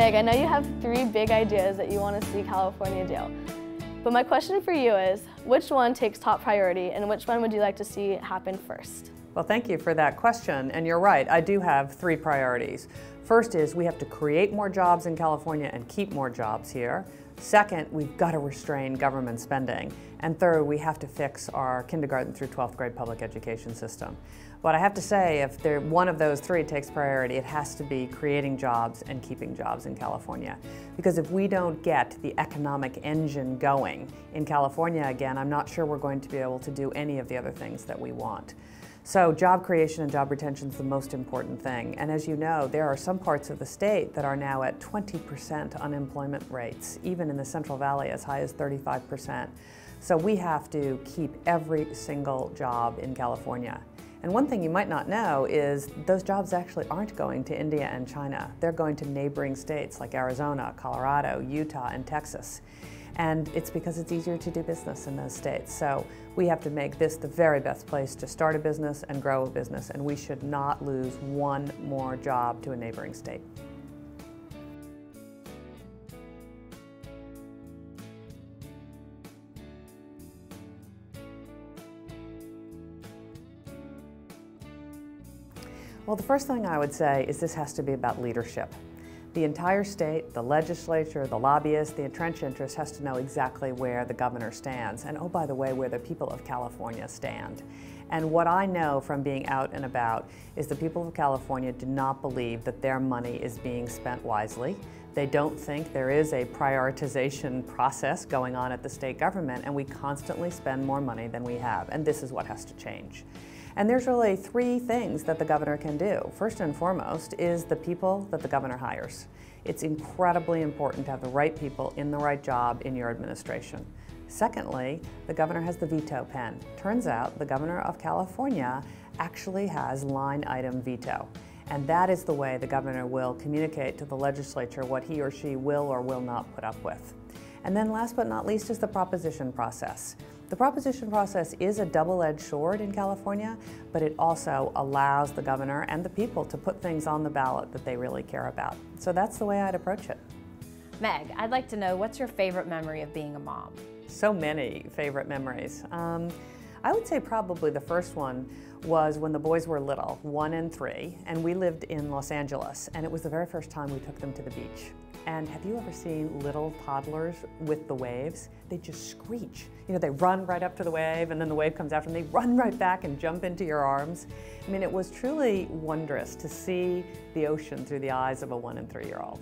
Meg, I know you have 3 big ideas that you want to see California do. But my question for you is, which one takes top priority and which one would you like to see happen first? Well, thank you for that question, and you're right, I do have 3 priorities. First is we have to create more jobs in California and keep more jobs here. Second, we've got to restrain government spending. And third, we have to fix our kindergarten through 12th grade public education system. But I have to say, if one of those 3 takes priority, it has to be creating jobs and keeping jobs in California. Because if we don't get the economic engine going in California again, I'm not sure we're going to be able to do any of the other things that we want. So job creation and job retention is the most important thing. And as you know, there are some parts of the state that are now at 20% unemployment rates, even in the Central Valley as high as 35%. So we have to keep every single job in California. And one thing you might not know is those jobs actually aren't going to India and China. They're going to neighboring states like Arizona, Colorado, Utah, and Texas. And it's because it's easier to do business in those states. So we have to make this the very best place to start a business and grow a business, and we should not lose one more job to a neighboring state. Well, the first thing I would say is this has to be about leadership. The entire state, the legislature, the lobbyists, the entrenched interests has to know exactly where the governor stands, and oh, by the way, where the people of California stand. And what I know from being out and about is the people of California do not believe that their money is being spent wisely. They don't think there is a prioritization process going on at the state government, and we constantly spend more money than we have, and this is what has to change. And there's really 3 things that the governor can do. First and foremost is the people that the governor hires. It's incredibly important to have the right people in the right job in your administration. Secondly, the governor has the veto pen. Turns out the governor of California actually has line item veto. And that is the way the governor will communicate to the legislature what he or she will or will not put up with. And then last but not least is the proposition process. The proposition process is a double-edged sword in California, but it also allows the governor and the people to put things on the ballot that they really care about. So that's the way I'd approach it. Meg, I'd like to know, what's your favorite memory of being a mom? So many favorite memories. I would say probably the first one was when the boys were little, 1 and 3, and we lived in Los Angeles, and it was the very first time we took them to the beach. And have you ever seen little toddlers with the waves? They just screech. You know, they run right up to the wave, and then the wave comes after them. They run right back and jump into your arms. I mean, it was truly wondrous to see the ocean through the eyes of a 1 and 3-year-old.